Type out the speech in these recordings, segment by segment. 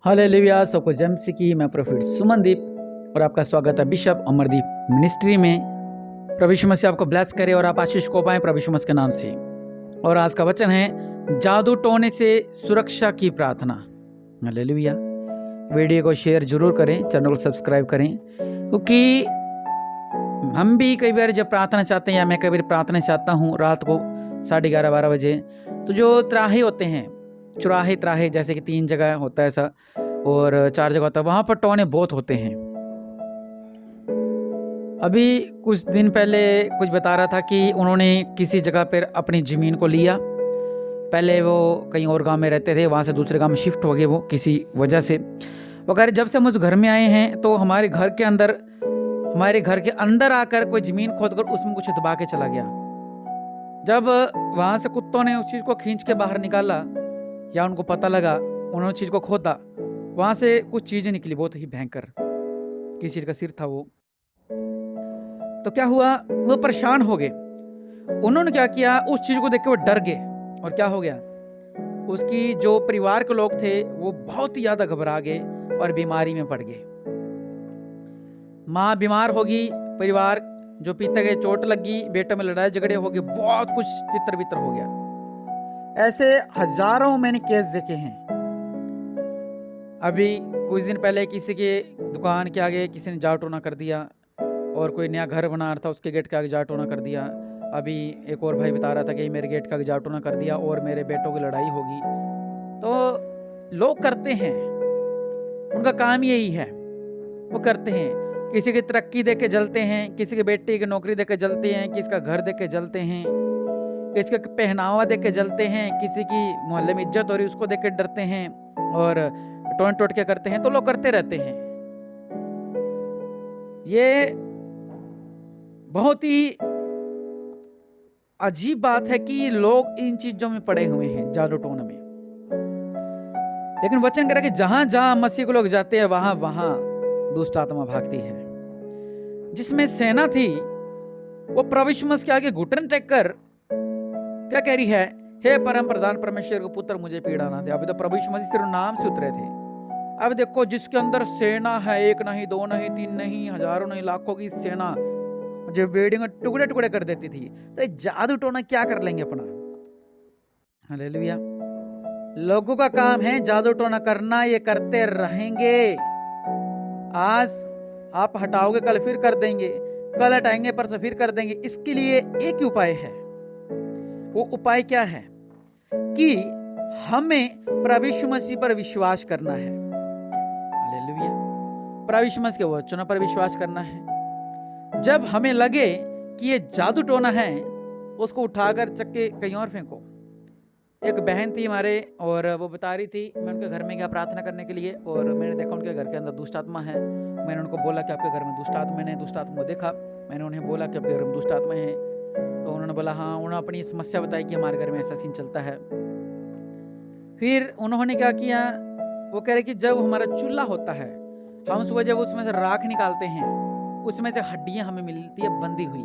Hallelujah, सबको जय मसीह की। मैं प्रोफेट सुमनदीप और आपका स्वागत है बिशप अमरदीप मिनिस्ट्री में। प्रभु यीशु मसीह आपको ब्लेस करे और आप आशीष को पाएं प्रभु यीशु मसीह के नाम से। और आज का वचन है जादू टोने से सुरक्षा की प्रार्थना। हालेलुया। वीडियो को शेयर जरूर करें, चैनल को सब्सक्राइब करें, क्योंकि हम भी कई बार जब प्रार्थना चाहते हैं या मैं कई बार प्रार्थना चाहता हूँ रात को 11:30-12 बजे, तो जो त्राहे होते हैं, चुराहे त्राहे, जैसे कि 3 जगह होता है ऐसा और 4 जगह होता है, वहाँ पर टोने बहुत होते हैं। अभी कुछ दिन पहले कुछ बता रहा था कि उन्होंने किसी जगह पर अपनी ज़मीन को लिया। पहले वो कहीं और गांव में रहते थे, वहाँ से दूसरे गांव में शिफ्ट हो गए वो किसी वजह से। वो कह रहे जब से हम उस घर में आए हैं तो हमारे घर के अंदर आकर कोई ज़मीन खोद कर उसमें कुछ दबा के चला गया। जब वहाँ से कुत्तों ने उस चीज़ को खींच के बाहर निकाला या उनको पता लगा, उन्होंने चीज़ को खोदा, वहाँ से कुछ चीज़ें निकली बहुत ही भयंकर। किसी चीज़ का सिर था वो। तो क्या हुआ, वो परेशान हो गए। उन्होंने क्या किया, उस चीज़ को देख के वो डर गए और क्या हो गया, उसकी जो परिवार के लोग थे वो बहुत ही ज़्यादा घबरा गए और बीमारी में पड़ गए। माँ बीमार होगी, परिवार जो पिता के चोट लगी, बेटों में लड़ाई झगड़े हो गए, बहुत कुछ तितर बितर हो गया। ऐसे हजारों मैंने केस देखे हैं। अभी कुछ दिन पहले किसी के दुकान के आगे किसी ने जाट टोना कर दिया और कोई नया घर बना रहा था, उसके गेट के आगे जाट टोना कर दिया। अभी एक और भाई बता रहा था कि मेरे गेट का आगे जाट टोना कर दिया और मेरे बेटों की लड़ाई होगी। तो लोग करते हैं, उनका काम यही है, वो करते हैं। किसी की तरक्की देख के जलते हैं, किसी के बेटे की नौकरी देख के जलते हैं, किसी का घर देख के जलते हैं, किसी का पहनावा देख के जलते हैं, किसी की मोहल्ले में इज्जत हो रही उसको देख के डरते हैं और टोन टोट के करते हैं। तो लोग करते रहते हैं। ये बहुत ही अजीब बात है कि लोग इन चीजों में पड़े हुए हैं, जादू टोना में। लेकिन वचन कह रहा है कि जहां जहां मसीह को लोग जाते हैं वहां वहां दुष्ट आत्मा भागती है। जिसमें सेना थी वो प्रभु यीशु मसीह के आगे घुटन टेक कर क्या कह रही है, हे परम प्रधान परमेश्वर के पुत्र मुझे पीड़ा ना दे। अभी तो प्रभु यीशु मसीह सिर्फ नाम से उतरे थे। अब देखो जिसके अंदर सेना है, 1 नहीं 2 नहीं 3 नहीं, हजारों नहीं लाखों की सेना, जो बिल्डिंग टुकड़े टुकड़े कर देती थी, तो जादू टोना क्या कर लेंगे अपना। हालेलुया। लोगों का काम है जादू टोना करना, ये करते रहेंगे। आज आप हटाओगे कल फिर कर देंगे, कल हटाएंगे परसों फिर कर देंगे। इसके लिए एक ही उपाय है। वो उपाय क्या है कि हमें प्रभु यीशु मसीह पर विश्वास करना है। हालेलुया। प्रभु यीशु मसीह के वचनों पर विश्वास करना है। जब हमें लगे कि ये जादू टोना है, उसको उठाकर चक्के कहीं और फेंको। एक बहन थी हमारे और वो बता रही थी, मैं उनके घर में गया प्रार्थना करने के लिए और मैंने देखा उनके घर के अंदर दुष्ट आत्मा है। मैंने उनको बोला कि आपके घर में दुष्ट आत्मा, मैंने दुष्ट आत्मा को देखा। मैंने उन्हें बोला कि आपके घर में दुष्ट आत्मा है, तो उन्होंने बोला हाँ। उन्होंने अपनी समस्या बताई कि हमारे घर में ऐसा सीन चलता है। फिर उन्होंने क्या किया, वो कह रहे कि जब हमारा चूल्हा होता है, हम सुबह जब उसमें से राख निकालते हैं, उसमें से हड्डियां हमें मिलती है बंधी हुई,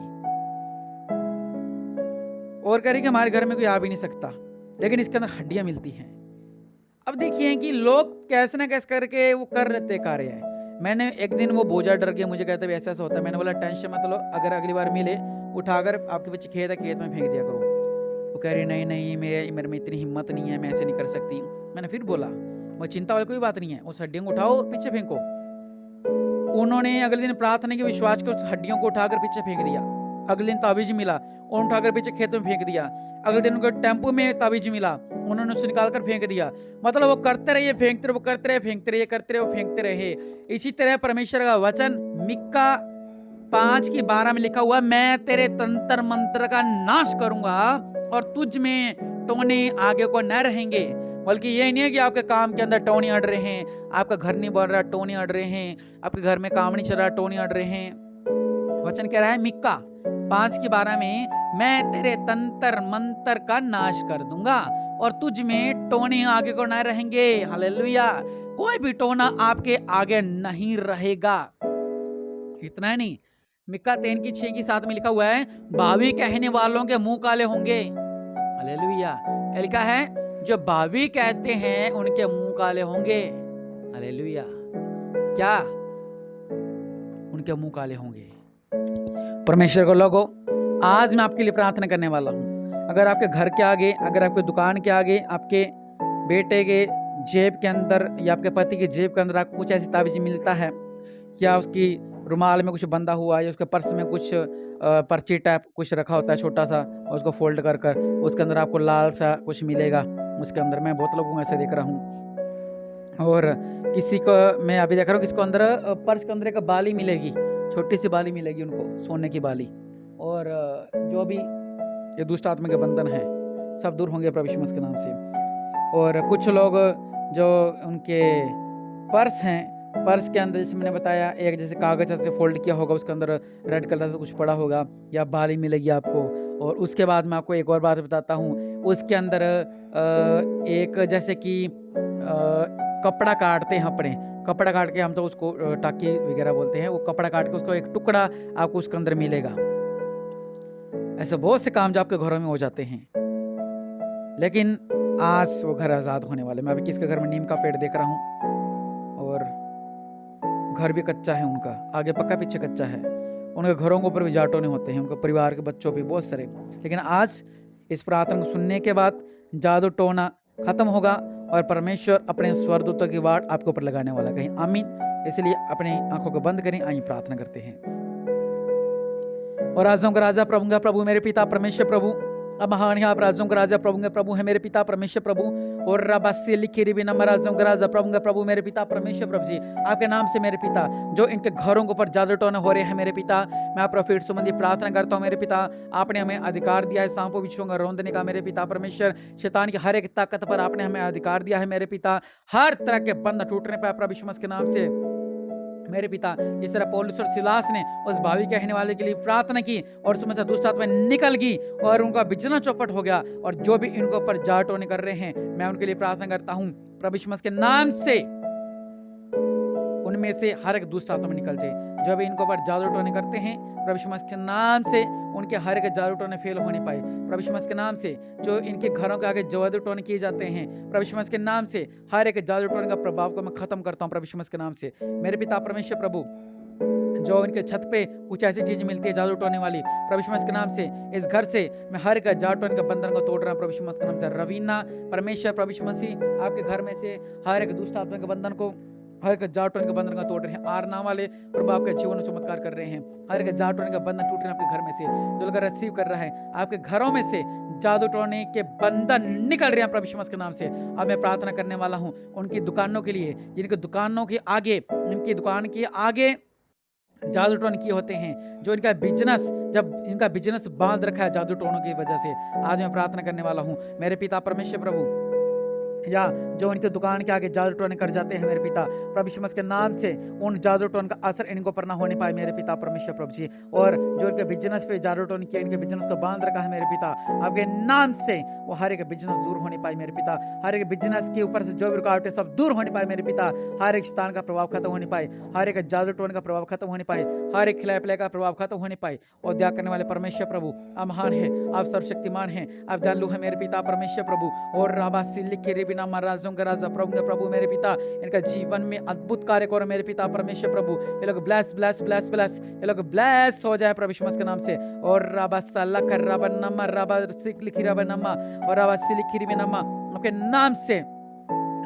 और कह रही कि हमारे घर में कोई आ भी नहीं सकता, लेकिन इसके अंदर हड्डियां मिलती हैं। अब देखिए कि लोग कैसे ना कैसे करके वो कर लेते कार्य है। मैंने एक दिन वो बोझा डर गया, मुझे कहते ऐसा ऐसा होता है। मैंने बोला टेंशन मत लो, अगर अगली बार मिले उठाकर आपके पीछे खेत है, खेत में फेंक दिया करो। वो कह रही नहीं नहीं, मेरे में इतनी हिम्मत नहीं है, मैं ऐसे नहीं कर सकती। मैंने फिर बोला वो चिंता वाली कोई बात नहीं है, उस हड्डियों को उठाओ और पीछे फेंको। उन्होंने अगले दिन प्रार्थना के विश्वास के उस हड्डियों को उठाकर पीछे फेंक दिया। अगले दिन ताबीज मिला, और उठाकर पीछे खेत में फेंक दिया। अगले दिन उनको टेम्पो में ताबीज मिला, उन्होंने उसे निकाल कर फेंक दिया। मतलब वो करते रहे, फेंकते रहे, वो करते रहे, फेंकते रहे, करते रहे, वो फेंकते रहे। इसी तरह परमेश्वर का वचन मिक्का 5:12 में लिखा हुआ, मैं तेरे तंत्र मंत्र का नाश करूंगा और तुझ में टोने आगे को न रहेंगे। बल्कि ये नहीं है कि आपके काम के अंदर टोने अड़ रहे हैं, आपका घर नहीं बढ़ रहा टोने अड़ रहे हैं, आपके घर में काम नहीं चल रहा टोने अड़ रहे हैं। वचन कह रहा है मिक्का 5:12 में, मैं तेरे तंत्र मंत्र का नाश कर दूंगा और तुझ में टोने आगे को न रहेंगे। हालेलुया। कोई भी टोना आपके आगे नहीं रहेगा। इतना नहीं, मिक्का 3:6-7 में लिखा हुआ है, भावी कहने वालों के मुंह काले होंगे। हालेलुया। क्या लिखा है, जो भावी कहते हैं उनके मुंह काले होंगे। हालेलुया। क्या उनके मुंह काले होंगे। परमेश्वर को लोगों, आज मैं आपके लिए प्रार्थना करने वाला हूँ। अगर आपके घर के आगे, अगर आपके दुकान के आगे, आपके बेटे के जेब के अंदर या आपके पति के जेब के अंदर आपको कुछ ऐसी ताबीज मिलता है, या उसकी रुमाल में कुछ बंधा हुआ, या उसके पर्स में कुछ पर्ची टाइप कुछ रखा होता है छोटा सा, और उसको फोल्ड कर कर उसके अंदर आपको लाल सा कुछ मिलेगा। उसके अंदर मैं बहुत लोगों को ऐसे देख रहा हूँ। और किसी को मैं अभी देख रहा हूँ, किसको अंदर पर्स के अंदर एक बाली मिलेगी, छोटी सी बाली मिलेगी उनको, सोने की बाली। और जो भी ये दुष्ट आत्मा के बंधन है सब दूर होंगे प्रभु यीशु मसीह के नाम से। और कुछ लोग जो उनके पर्स हैं, पर्स के अंदर जैसे मैंने बताया एक जैसे कागज से फोल्ड किया होगा, उसके अंदर रेड कलर से कुछ पड़ा होगा या बाली मिलेगी आपको। और उसके बाद मैं आपको एक और बात बताता हूँ, उसके अंदर एक जैसे कि कपड़ा काटते हैं अपने, कपड़ा काट के हम तो उसको टाकी वगैरह बोलते हैं, वो कपड़ा काट के उसको एक टुकड़ा आपको उसके अंदर मिलेगा। ऐसे बहुत से काम जो आपके घरों में हो जाते हैं, लेकिन आज वो घर आजाद होने वाले। मैं अभी किसके घर में नीम का पेड़ देख रहा हूँ, और घर भी कच्चा है उनका, आगे पक्का पीछे कच्चा है। उनके घरों के ऊपर भी जाटोने होते हैं, उनके परिवार के बच्चों पे बहुत सारे। लेकिन आज इस प्रार्थना को सुनने के बाद जादू टोना खत्म होगा और परमेश्वर अपने स्वर्गदूतों की वाट आपके ऊपर लगाने वाला। कहीं आमीन। इसलिए अपनी आंखों को बंद करें, आइए प्रार्थना करते हैं। और राजाओं का राजा प्रभु का प्रभु मेरे पिता परमेश्वर प्रभु, अब महान है आप राजाओं का राजा प्रभु का प्रभु है मेरे पिता परमेश्वर प्रभु। और रबासी लिखी रिबी नम राजाओं का राजा प्रभु का प्रभु मेरे पिता परमेश्वर प्रभु जी, आपके नाम से मेरे पिता जो इनके घरों के ऊपर जादू टोने हो रहे हैं मेरे पिता, मैं आप प्रॉफिट संबंधी प्रार्थना करता हूँ मेरे पिता। आपने हमें अधिकार दिया है सांपों बिच्छुओं का रौंदने का मेरे पिता परमेश्वर। शैतान की हर एक ताकत पर आपने हमें अधिकार दिया है मेरे पिता। हर तरह के बंधन टूटने पर प्रभु यीशु मसीह के नाम से मेरे पिता, जिस तरह पौलुस और सिलास ने उस भावी कहने वाले के लिए प्रार्थना की और उसमें से दुष्ट आत्मा निकल गई और उनका बिजना चौपट हो गया, और जो भी इनके ऊपर जाटोने कर रहे हैं मैं उनके लिए प्रार्थना करता हूं प्रभु यीशु मसीह के नाम से, उनमें से हर एक दुष्ट आत्मा निकल जाए। जो भी इनको ऊपर जादू टोने करते हैं प्रभु यीशु मसीह के नाम से उनके हर एक जादू टोने फेल होने पाए प्रभु यीशु मसीह के नाम से। जो इनके घरों के आगे जादू टोने किए जाते हैं प्रभु यीशु मसीह के नाम से, हर एक जादू टोने का प्रभाव को मैं खत्म करता हूं प्रभु यीशु मसीह के नाम से मेरे पिता परमेश्वर प्रभु। जो इनके छत पे कुछ ऐसी चीज मिलती है जादू टोने वाली प्रभु यीशु मसीह के नाम से, इस घर से मैं हर एक जादू टोने के बंधन को तोड़ रहा हूं प्रभु यीशु मसीह के नाम से। रवीना परमेश्वर प्रभु यीशु मसीह आपके घर में से हर एक दुष्ट आत्मा के बंधन को, हर एक जाटोन का बंधन का तोड़ रहे हैं। आरना वाले प्रभु आपके जीवन में चमत्कार कर रहे हैं। हर एक जाटोन का बंधन टूट रहे हैं आपके घर में से, जो लोग रिसीव कर रहा है आपके घरों में से जादू टोने के बंधन निकल रहे हैं प्रभु यीशु मसीह के नाम से। अब मैं प्रार्थना करने वाला हूं उनकी दुकानों के लिए, जिनकी दुकानों के आगे, इनकी दुकान के आगे जादू टोने किए होते हैं, जो इनका बिजनेस, जब इनका बिजनेस बांध रखा है जादू टोनों की वजह से, आज मैं प्रार्थना करने वाला हूं मेरे पिता परमेश्वर प्रभु। या जो इनके दुकान के आगे जादू टोने कर जाते हैं मेरे पिता प्रभु यीशु मसीह के नाम से, उन जादू टोन का असर इनको पर ना होने पाए मेरे पिता परमेश्वर प्रभु जी। और जो इनके बिजनेस पे जादू टोन किया, इनके बिजनेस को बांध रखा है मेरे पिता, आपके नाम से वो हर एक बिजनेस दूर होने पाए मेरे पिता। हर एक बिजनेस के ऊपर से जो भी रुकावट है सब दूर होने पाए मेरे पिता। हर एक शैतान का प्रभाव खत्म होने पाए, हर एक जादू टोन का प्रभाव खत्म होने पाए, हर एक खिलाए पिलाए का प्रभाव खत्म होने पाए। और दया करने वाले परमेश्वर प्रभु आप महान है, आप सर्वशक्तिमान हैं, आप दयालु है मेरे पिता परमेश्वर प्रभु। और राबासी लिखे रे बिना महाराजों का राजा प्रभु मेरे पिता, इनका जीवन में अद्भुत कार्य करो मेरे पिता परमेश्वर प्रभु। ये लोग ब्लेस ब्लेस ब्लेस ब्लेस, ये लोग ब्लेस हो जाए प्रभु यीशु मसीह के नाम से। और राबा सल्ला कर राबा नम्मा राबा सिक लिखी राबा नम्मा और राबा सिलिखी रिबी नम्मा, आपके नाम से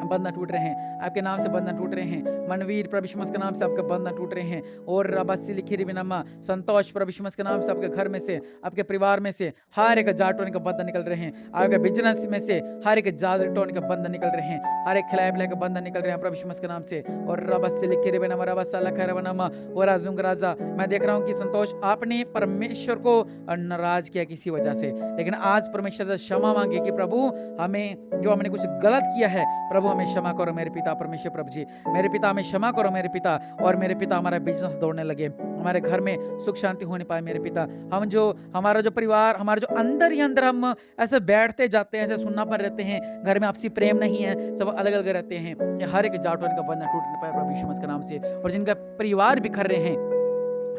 बंधन टूट रहे हैं, आपके नाम से बंधन टूट रहे हैं। मनवीर प्रभु यीशु मसीह के नाम से आपके बंधन टूट रहे हैं। और रबासी लिखी रिबी नम्मा संतोष प्रभु यीशु मसीह के नाम से आपके घर में से, आपके परिवार में से हर एक जादू टोने का बंधन निकल रहे हैं। आपके बिजनेस में से हर एक जादू टोने का बंधन निकल रहे हैं, हर एक खिलाए पिलाए का बंधन निकल रहे हैं प्रभु यीशु मसीह के नाम से। और रबासी लिखी रिबी नम्मा रबासा लखा रबा नम्मा और राजुंग राजा, मैं देख रहा हूँ कि संतोष आपने परमेश्वर को नाराज किया किसी वजह से, लेकिन आज परमेश्वर से क्षमा मांगे कि प्रभु हमें जो हमने कुछ गलत किया है प्रभु हमें क्षमा करो मेरे पिता परमेश्वर प्रभु जी। मेरे पिता हमें क्षमा करो मेरे पिता। और मेरे पिता हमारा बिजनेस दौड़ने लगे, हमारे घर में सुख शांति होने पाए मेरे पिता। हम जो हमारा जो परिवार, हमारे जो अंदर ही अंदर हम ऐसे बैठते जाते हैं, ऐसे सुनना पर रहते हैं, घर में आपसी प्रेम नहीं है, सब अलग अलग रहते हैं, ये हर एक जाटों का बंधन टूटने पाए प्रभु यीशु मसीह के नाम से। और जिनका परिवार बिखर रहे हैं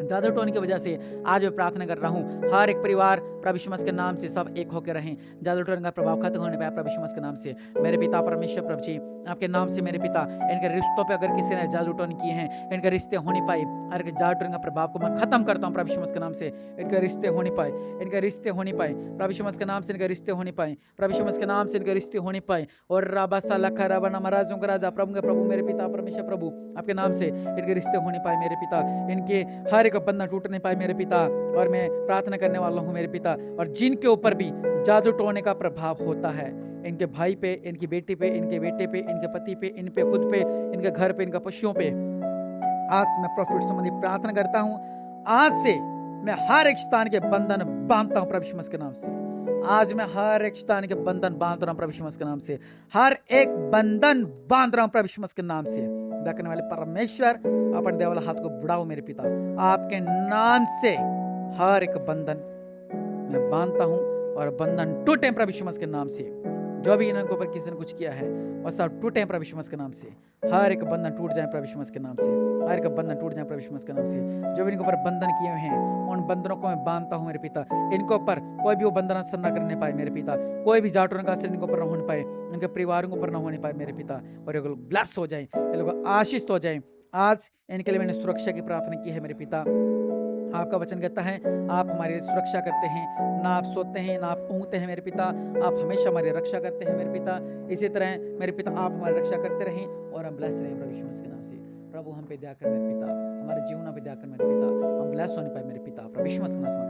जादू टोन की वजह से आज मैं प्रार्थना कर रहा हूँ, हर एक परिवार प्रभु यीशु मसीह के नाम से सब एक होकर रहें। जादू टोन का प्रभाव खत्म होने पाए प्रभु यीशु मसीह के नाम से। मेरे पिता परमेश्वर प्रभु जी, आपके नाम से मेरे पिता, इनके रिश्तों पे अगर किसी ने जादू टोन किए हैं, इनके रिश्ते हो नहीं पाए, हर एक जादू टोन का प्रभाव को मैं खत्म करता हूँ प्रभु यीशु मसीह के नाम से। इनके रिश्ते हो नहीं पाए, इनके रिश्ते हो नहीं पाए प्रभु यीशु मसीह के नाम से, इनके रिश्ते हो नहीं पाए प्रभु यीशु मसीह के नाम से, इनके रिश्ते हो नहीं पाए। और राबा साला खराबा महाराजों का राजा, प्रभु के प्रभु, मेरे पिता परमेश्वर प्रभु, आपके नाम से इनके रिश्ते हो नहीं पाए मेरे पिता, इनके हर एक बंधन टूट नहीं पाए मेरे पिता। और मैं प्रार्थना करने वाला हूँ मेरे पिता, और जिनके ऊपर भी जादू टोने का प्रभाव होता है, इनके भाई पे, इनकी बेटी पे, इनके बेटे पे, इनके पति पे, इन पे, खुद पे, इनके घर पे, इनके पशुओं पे, आज मैं प्रॉफिट संबंधी प्रार्थना करता हूँ। आज से मैं हर एक शैतान के बंधन बांधता हूँ प्रभु यीशु मसीह के नाम से। आज मैं हर एक शैतान के बंधन बांध रहा हूँ प्रभु यीशु मसीह के नाम से। हर एक बंधन बांध रहा हूँ प्रभु यीशु मसीह के नाम से। दया वाले परमेश्वर, अपने देवला हाथ को बढ़ाओ मेरे पिता, आपके नाम से हर एक बंधन मैं बांधता हूँ और बंधन टूटे प्रभु यीशु मसीह के नाम से। जो भी इनके ऊपर किसी ने कुछ किया है और सब टूटे प्रभु यीशु मसीह के नाम से। हर एक बंधन टूट जाए प्रभु यीशु मसीह के नाम से। हर एक बंधन टूट जाए प्रभु यीशु मसीह के नाम से। जो भी इनके ऊपर बंधन किए हुए हैं, उन बंधनों को मैं बांधता हूँ मेरे पिता। इनके ऊपर कोई भी वो बंधन असर न करने पाए मेरे पिता, कोई भी जाटों का असर इनके ऊपर न होने पाए, इनके परिवारों के ऊपर न होने पाए मेरे पिता। और ये लोग ब्लेस हो जाए, ये लोग आशीष हो जाए। आज इनके लिए मैंने सुरक्षा की प्रार्थना की है मेरे पिता। आपका वचन कहता है, आप हमारी सुरक्षा करते हैं, ना आप सोते हैं ना आप ऊँगते हैं मेरे पिता, आप हमेशा हमारी रक्षा करते हैं मेरे पिता। इसी तरह मेरे पिता आप हमारी रक्षा करते रहें और हम ब्लेस रहें प्रभु यीशु मसीह के नाम से। प्रभु हम पे दया कर मेरे पिता, हमारे जीवन पे दया कर मेरे पिता, हम ब्लेस होने पाए मेरे पिता प्रभु यीशु मसीह के नाम से।